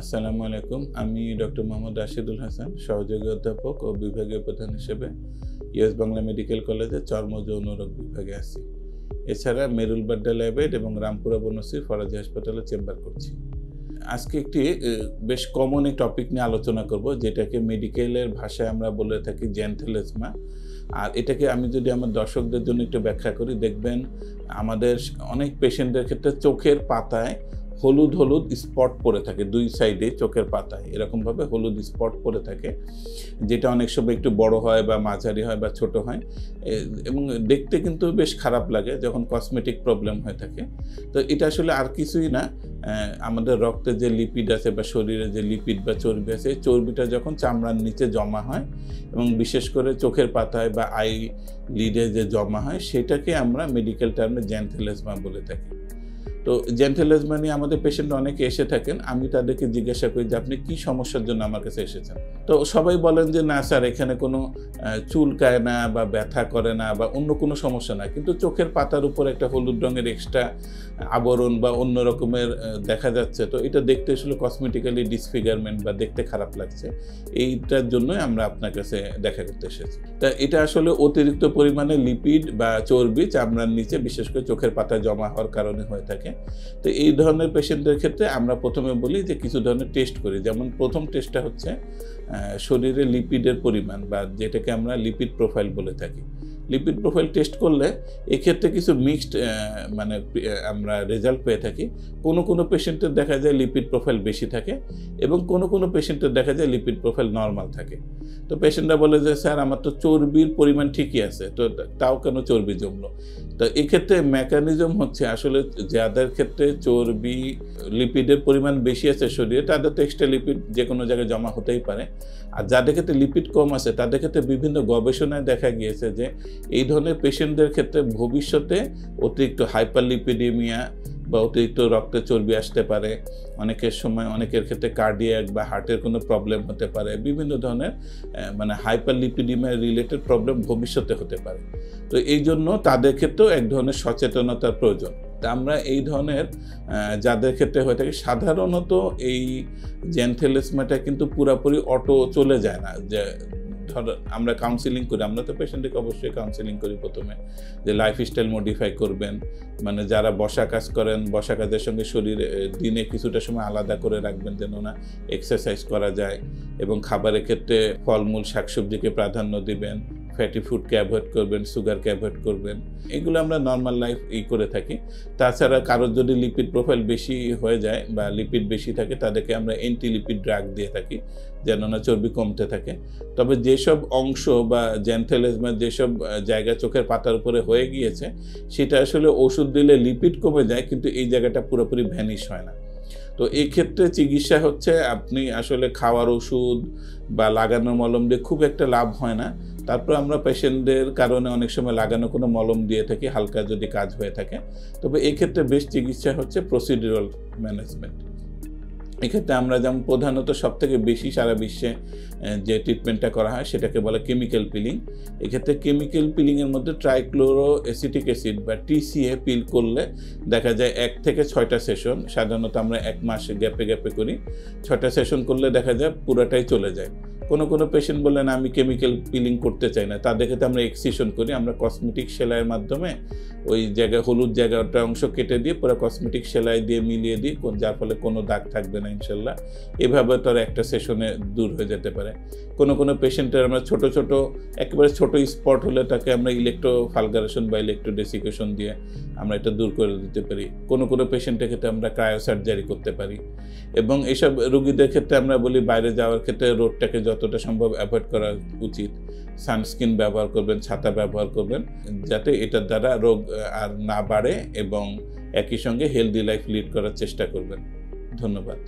আসসালামু আলাইকুম। আমি ডক্টর মোহাম্মদ রাশিদুল হাসান, সহযোগী অধ্যাপক ও বিভাগীয় প্রধান হিসেবে ইউএস বাংলা মেডিকেল কলেজের চর্ম যৌন রোগ বিভাগে আছি। এছাড়া মেরুল বাড্ডা ল্যাবেড এবং রামপুরা বনশ্রী ফরাজি হাসপাতালে চেম্বার করছি। আজকে একটি বেশ কমন এই টপিক নিয়ে আলোচনা করব, যেটাকে মেডিকেলের ভাষায় আমরা বলে থাকি জ্যানথেলেজমা। আর এটাকে আমি যদি আমার দর্শকদের জন্য একটু ব্যাখ্যা করি, দেখবেন আমাদের অনেক পেশেন্টের ক্ষেত্রে চোখের পাতায় হলুদ হলুদ স্পট পড়ে থাকে, দুই সাইডে চোখের পাতায় এরকমভাবে হলুদ স্পট পড়ে থাকে, যেটা অনেক সময় একটু বড় হয় বা মাঝারি হয় বা ছোট হয়, এবং দেখতে কিন্তু বেশ খারাপ লাগে যখন কসমেটিক প্রবলেম হয়ে থাকে। তো এটা আসলে আর কিছুই না, আমাদের রক্তে যে লিপিড আছে বা শরীরে যে লিপিড বা চর্বি আছে, চর্বিটা যখন চামড়ার নিচে জমা হয় এবং বিশেষ করে চোখের পাতায় বা আই লিডে যে জমা হয়, সেটাকে আমরা মেডিকেল টার্মে জ্যানথেলেজমা বলে থাকি। তো জ্যানথেলেজমা নিয়ে আমাদের পেশেন্ট অনেকে এসে থাকেন, আমি তাদেরকে জিজ্ঞাসা করি যে আপনি কী সমস্যার জন্য আমার কাছে এসেছেন। তো সবাই বলেন যে না স্যার, এখানে কোনো চুলকায় না বা ব্যথা করে না বা অন্য কোনো সমস্যা না, কিন্তু চোখের পাতার উপর একটা হলুদ রঙের এক্সট্রা আবরণ বা অন্য রকমের দেখা যাচ্ছে, তো এটা দেখতে আসলে কসমেটিক্যালি ডিসফিগারমেন্ট বা দেখতে খারাপ লাগছে, এইটার জন্যই আমরা আপনার কাছে দেখা করতে এসেছি। তা এটা আসলে অতিরিক্ত পরিমাণে লিপিড বা চর্বি চামড়ার নিচে বিশেষ করে চোখের পাতায় জমা হওয়ার কারণে হয়ে থাকে। তো এই ধরনের পেশেন্টদের ক্ষেত্রে আমরা প্রথমে বলি যে কিছু ধরনের টেস্ট করি। যেমন প্রথম টেস্টটা হচ্ছে শরীরে লিপিডের পরিমাণ, বা যেটাকে আমরা লিপিড প্রোফাইল বলে থাকি। লিপিড প্রোফাইল টেস্ট করলে এক্ষেত্রে কিছু মিক্সড মানে আমরা রেজাল্ট পেয়ে থাকি। কোনো পেশেন্টের দেখা যায় লিপিড প্রোফাইল বেশি থাকে এবং কোনো পেশেন্টের দেখা যায় লিপিড প্রোফাইল নর্মাল থাকে। তো পেশেন্টরা বলে যে স্যার, আমার তো চর্বির পরিমাণ ঠিকই আছে, তো তাও কেন চর্বি জমলো? তো এক্ষেত্রে মেকানিজম হচ্ছে আসলে যাদের ক্ষেত্রে চর্বি লিপিডের পরিমাণ বেশি আছে শরীরে, তাদের তো এক্সট্রা লিপিড যে কোনো জায়গায় জমা হতেই পারে। আর যাদের ক্ষেত্রে লিপিড কম আছে, তাদের ক্ষেত্রে বিভিন্ন গবেষণায় দেখা গিয়েছে যে এই ধরনের পেশেন্টদের ক্ষেত্রে ভবিষ্যতে অতিরিক্ত হাইপারলিপিডেমিয়া বা অতিরিক্ত রক্তে চর্বি আসতে পারে। অনেকের সময় অনেকের ক্ষেত্রে কার্ডিয়াক বা হার্টের কোনো প্রবলেম হতে পারে, বিভিন্ন ধরনের মানে হাইপারলিপিডেমিয়া রিলেটেড প্রবলেম ভবিষ্যতে হতে পারে। তো এই জন্য তাদের ক্ষেত্রেও এক ধরনের সচেতনতার প্রয়োজন। তা আমরা এই ধরনের যাদের ক্ষেত্রে হয়ে থাকে, সাধারণত এই জ্যানথেলেজমাটা কিন্তু পুরোপুরি অটো চলে যায় না। যে ধর আমরা কাউন্সিলিং করি, আমরা তো পেশেন্টকে অবশ্যই কাউন্সিলিং করি প্রথমে, যে লাইফস্টাইল মডিফাই করবেন, মানে যারা বসা কাজ করেন, বসা কাজের সঙ্গে শরীর দিনে কিছুটা সময় আলাদা করে রাখবেন যেন না এক্সারসাইজ করা যায়, এবং খাবারের ক্ষেত্রে ফলমূল শাকসবজিকে প্রাধান্য দিবেন, ফ্যাটি ফুডকে অ্যাভয়েড করবেন, সুগারকে অ্যাভয়েড করবেন। এগুলো আমরা নর্মাল লাইফ করে থাকি। তাছাড়া কারোর যদি লিপিড প্রোফাইল বেশি হয়ে যায় বা লিপিড বেশি থাকে, তাদেরকে আমরা অ্যান্টি লিপিড ড্রাগ দিয়ে থাকি যেন না চর্বি কমতে থাকে। তবে যেসব অংশ বা জ্যানথেলেজমার যেসব জায়গা চোখের পাতার উপরে হয়ে গিয়েছে, সেটা আসলে ওষুধ দিলে লিপিড কমে যায়, কিন্তু এই জায়গাটা পুরোপুরি ভ্যানিশ হয় না। তো এই ক্ষেত্রে চিকিৎসা হচ্ছে, আপনি আসলে খাওয়ার ওষুধ বা লাগানোর মলম দিয়ে খুব একটা লাভ হয় না। তারপর আমরা পেশেন্টদের কারণে অনেক সময় লাগানো কোনো মলম দিয়ে থাকি, হালকা যদি কাজ হয়ে থাকে। তবে এই ক্ষেত্রে বেস্ট চিকিৎসা হচ্ছে প্রসিডিউরাল ম্যানেজমেন্ট। এক্ষেত্রে আমরা যেমন প্রধানত সবথেকে বেশি সারা বিশ্বে যে ট্রিটমেন্টটা করা হয়, সেটাকে বলে কেমিক্যাল পিলিং। এক্ষেত্রে কেমিক্যাল পিলিংয়ের মধ্যে ট্রাইক্লোরো অ্যাসিটিক অ্যাসিড বা টিসিএ পিল করলে দেখা যায় 1 থেকে 6টা সেশন, সাধারণত আমরা 1 মাস গ্যাপে করি, 6টা সেশন করলে দেখা যায় পুরাটাই চলে যায়। কোনো পেশেন্ট বলেন আমি কেমিক্যাল পিলিং করতে চাই না, তাদের ক্ষেত্রে আমরা এক্সিশন করি। আমরা কসমেটিক সেলাইয়ের মাধ্যমে ওই জায়গায় হলুদ জায়গাটা অংশ কেটে দিয়ে পুরো কসমেটিক সেলাই দিয়ে মিলিয়ে দিই, যার ফলে কোনো দাগ থাকবে না ইনশাল্লাহ। এভাবে তার একটা সেশনে দূর হয়ে যেতে পারে। কোনো পেশেন্টের আমরা ছোট একেবারে ছোট স্পট হলে তাকে আমরা ইলেকট্রোফালগারেশন বা ইলেকট্রোডেসিকেশন দিয়ে আমরা এটা দূর করে দিতে পারি। কোনো পেশেন্টের ক্ষেত্রে আমরা ক্রায়োসার্জারি করতে পারি। এবং এইসব রোগীদের ক্ষেত্রে আমরা বলি বাইরে যাওয়ার ক্ষেত্রে রোদটাকে যতটা সম্ভব অ্যাভয়েড করা উচিত। সানস্ক্রিন ব্যবহার করবেন, ছাতা ব্যবহার করবেন, যাতে এটার দ্বারা রোগ আর না বাড়ে, এবং একই সঙ্গে হেলদি লাইফ লিড করার চেষ্টা করবেন। ধন্যবাদ।